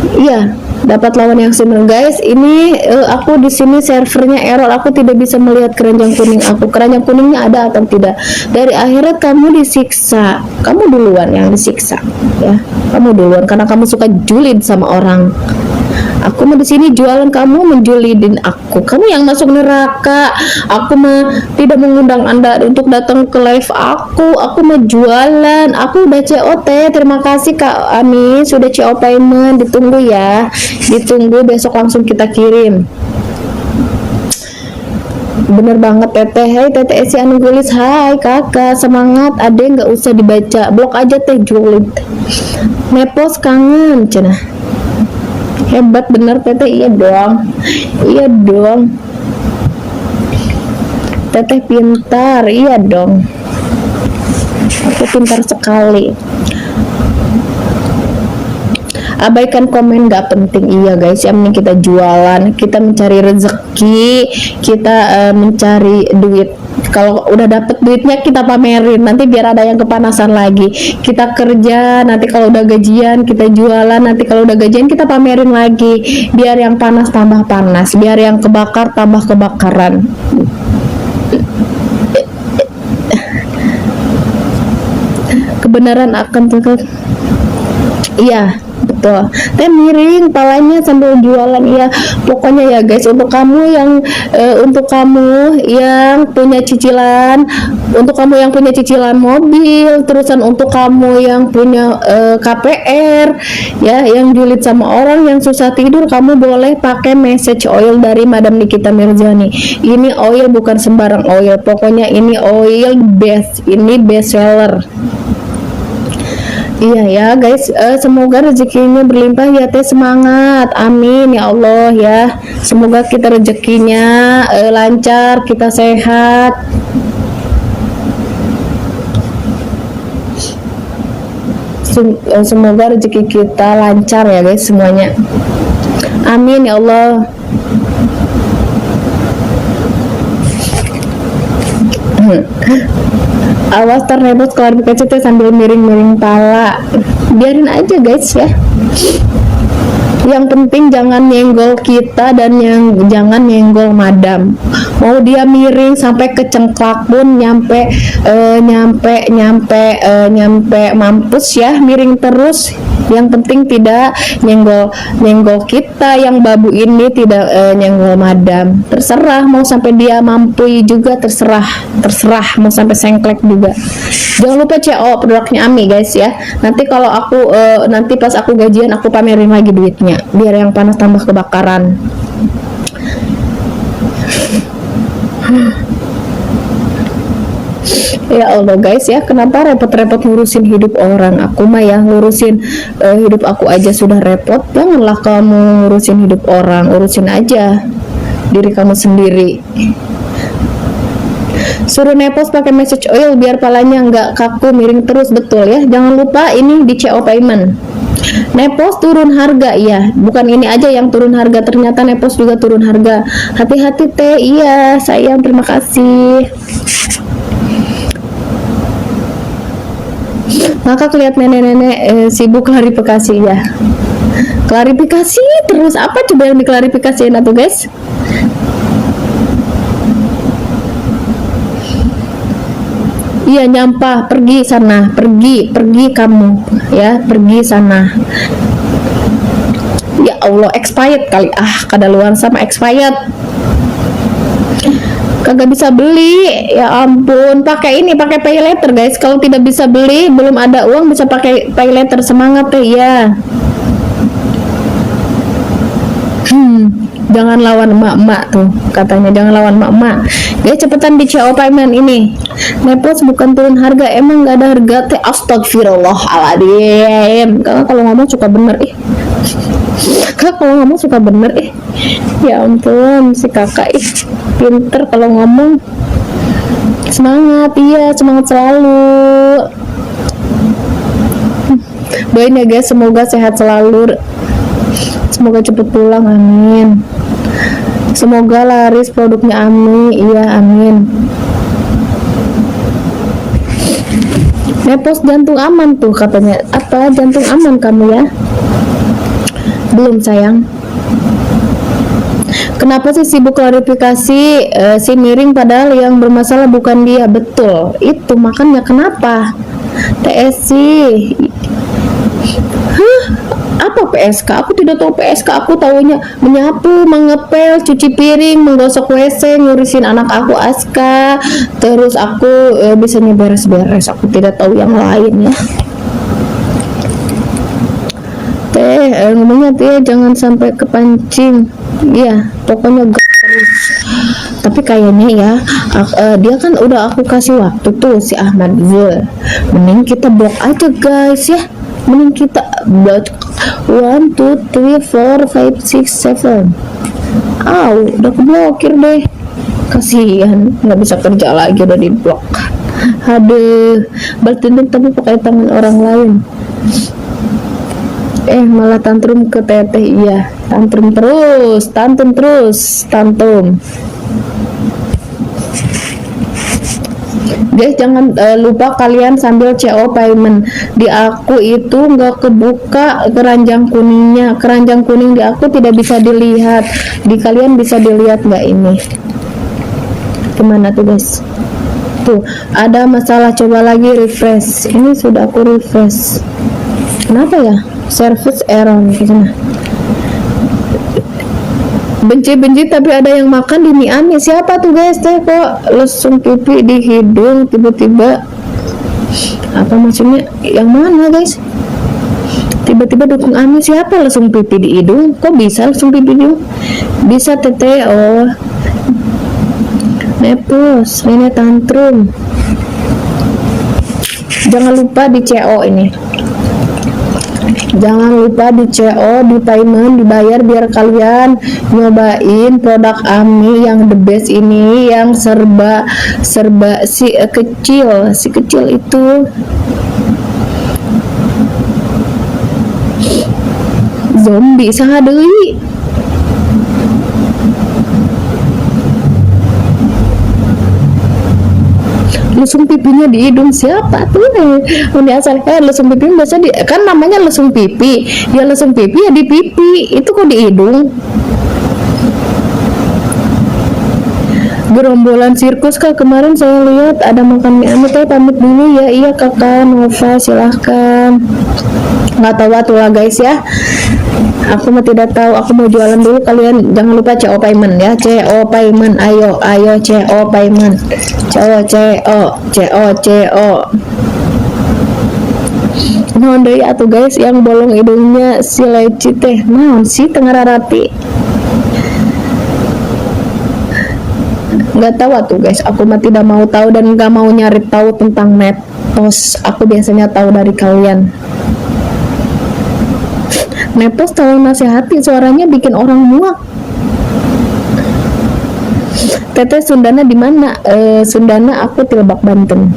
Iya, dapat lawan yang similar guys. Ini aku di sini servernya error, aku tidak bisa melihat keranjang kuning aku. Keranjang kuningnya ada atau tidak? Dari akhirat kamu disiksa, kamu duluan yang disiksa ya, kamu duluan karena kamu suka julid sama orang. Aku mah di sini jualan, kamu menjulidin aku. Kamu yang masuk neraka. Aku mah tidak mengundang Anda untuk datang ke live aku. Aku mah jualan. Aku udah COT. Terima kasih Kak Ami sudah CO payment. Ditunggu ya. Ditunggu besok langsung kita kirim. Bener banget Teteh. Hai Teteh Esi Anugulis. Hai kakak, semangat. Ade nggak usah dibaca, blok aja teh julid. Nepos kangen cenah. Hebat bener Teteh. Iya dong, iya dong Teteh pintar, iya dong, aku pintar sekali. Abaikan komen gak penting, iya guys, yang penting kita jualan, kita mencari rezeki, kita mencari duit. Kalau udah dapet duitnya kita pamerin, nanti biar ada yang kepanasan lagi. Kita kerja, nanti kalau udah gajian kita jualan, nanti kalau udah gajian kita pamerin lagi, biar yang panas tambah panas, biar yang kebakar tambah kebakaran. Kebenaran akan tuh. Iya betul, teh miring palanya sambil jualan. Iya pokoknya ya guys, untuk kamu yang punya cicilan, untuk kamu yang punya cicilan mobil, terusan untuk kamu yang punya KPR ya, yang julid sama orang, yang susah tidur, kamu boleh pakai message oil dari Madam Nikita Mirzani. Ini oil bukan sembarang oil, pokoknya ini oil best, ini best seller. Iya ya guys, semoga rezekinya berlimpah ya teh, semangat, amin ya Allah ya. Semoga kita rezekinya lancar, kita sehat. Semoga rezeki kita lancar ya guys semuanya, amin ya Allah. Awas terrebut klarifikasi teh sambil miring-miring pala. Biarin aja guys ya. Yang penting jangan nyenggol kita dan jangan nyenggol madam. Mau dia miring sampai ke cengklak pun nyampe mampus ya, miring terus. Yang penting tidak nyenggol kita, yang babu ini tidak nyenggol madam. Terserah mau sampai dia mampui juga, terserah mau sampai sengklek juga. Jangan lupa CO produknya Ami guys ya. Nanti kalau aku nanti pas aku gajian aku pamerin lagi duitnya, biar yang panas tambah kebakaran. Ya Allah guys ya, kenapa repot-repot ngurusin hidup orang? Aku mah ya ngurusin hidup aku aja sudah repot, janganlah kamu ngurusin hidup orang. Urusin aja diri kamu sendiri. Suruh nepos pakai message oil biar palanya nggak kaku miring terus, betul ya. Jangan lupa ini di CO payment. Nepos turun harga ya, bukan ini aja yang turun harga, ternyata Nepos juga turun harga. Hati-hati teh, iya sayang, terima kasih. Maka kelihatan nenek-nenek sibuk klarifikasi ya. Klarifikasi terus, apa coba yang diklarifikasiin atau guys? Iya nyampah, pergi sana, pergi kamu ya, pergi sana. Ya Allah, expired kali, kadaluarsa sama expired. Kagak bisa beli, ya ampun. Pakai ini, pakai pay letter guys. Kalau tidak bisa beli, belum ada uang, bisa pakai pay letter. Semangat teh ya. Jangan lawan emak-emak tuh katanya, jangan lawan emak-emak ya. Cepetan di CO payment ini. Nepos bukan turun harga, emang nggak ada harga teh. Astagfirullahaladzim. Kakak kalau ngomong suka bener ya ampun si kakak pinter kalau ngomong. Semangat, iya semangat selalu. Doain ya guys, semoga sehat selalu, semoga cepet pulang, amin. Semoga laris produknya Ami, iya amin. Nepos jantung aman tuh katanya. Apa jantung aman kamu ya? Belum sayang. Kenapa sih sibuk klarifikasi si miring padahal yang bermasalah bukan dia? Betul, itu makanya kenapa? TSC. Hah? Apa PSK? Aku tidak tahu PSK. Aku tahunya menyapu, mengepel, cuci piring, menggosok WC, ngurusin anak aku Aska. Terus aku bisanya beres-beres. Aku tidak tahu yang lain ya. Ngomongnya teh jangan sampai kepancing. Iya, pokoknya terus. Tapi kayaknya ya, dia kan udah aku kasih waktu tuh si Ahmad Zul. Mending kita blok aja guys ya. Mending kita blok 1, 2, 3, 4, 5, 6, 7. Udah keblokir deh. Kasihan, nggak bisa kerja lagi udah di blok. Aduh, bertunduk tapi pakai tangan orang lain. Malah tantrum ke teteh. Iya, tantrum terus, tantrum. Guys, jangan lupa kalian sambil CO payment. Di aku itu nggak kebuka keranjang kuningnya. Keranjang kuning di aku tidak bisa dilihat. Di kalian bisa dilihat nggak ini? Gimana tuh guys? Tuh, ada masalah, coba lagi refresh. Ini sudah aku refresh. Kenapa ya? Service error gimana? Benci tapi ada yang makan di mie Ami. Siapa tuh guys? Kok lesung pipi di hidung tiba-tiba? Apa maksudnya? Yang mana guys? Tiba-tiba dukung Ami. Siapa lesung pipi di hidung? Kok bisa lesung pipi di hidung? Bisa teteh. Oh, nepos, ini tantrum. Jangan lupa di CO ini. Jangan lupa di CO, di payment, dibayar biar kalian nyobain produk Ami yang the best ini, yang serba si kecil itu. Zombie sangat deui. Lesung pipinya di hidung siapa tuh? Ini asal lesung pipi biasa kan namanya lesung pipi. Ya lesung pipi ya di pipi. Itu kok di hidung? Gerombolan sirkus kak, kemarin saya lihat ada makan mie Ami. Pamit dulu ya. Iya kakak Nova, silahkan. Nggak tahu tuh lah guys ya. Aku mah tidak tahu, aku mau jualan dulu. Kalian jangan lupa CO payment ya. CO payment, ayo CO payment. CO. Nah, deui atuh guys yang bolong hidungnya si leci teh. Naon sih tengah rapi? Nggak tahu tuh guys, aku mah tidak mau tahu dan nggak mau nyari tahu tentang Nepos. Aku biasanya tahu dari kalian. Nepos tolong nasihati, suaranya bikin orang muak. Teteh Sundana di mana? Sundana aku di Lebak Banten.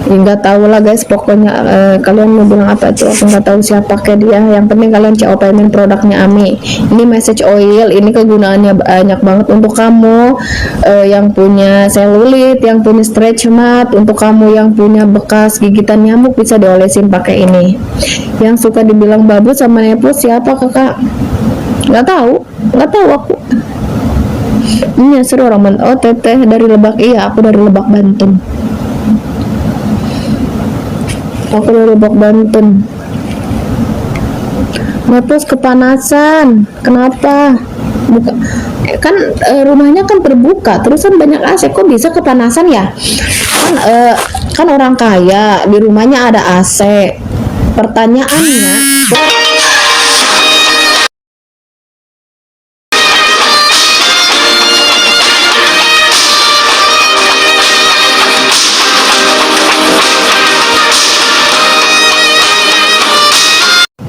Ya, nggak tahu lah guys, pokoknya kalian mau bilang apa itu aku nggak tahu siapa kayak dia. Yang penting kalian CO payment produknya Ami. Ini message oil, ini kegunaannya banyak banget untuk kamu yang punya selulit, yang punya stretch mat, untuk kamu yang punya bekas gigitan nyamuk bisa diolesin pakai ini. Yang suka dibilang babu sama Nepos siapa kakak? Nggak tahu aku. Ini seru orang oh teteh dari Lebak. Iya, aku dari Lebak Banten. Aku dari Lebak Banten. Nepos kepanasan. Kenapa? Kan rumahnya kan terbuka, terus kan banyak AC. Kok bisa kepanasan ya? Kan orang kaya, di rumahnya ada AC. Pertanyaannya,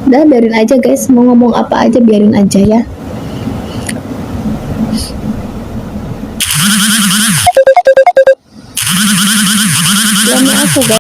udah biarin aja guys, mau ngomong apa aja biarin aja ya. Suami aku guys.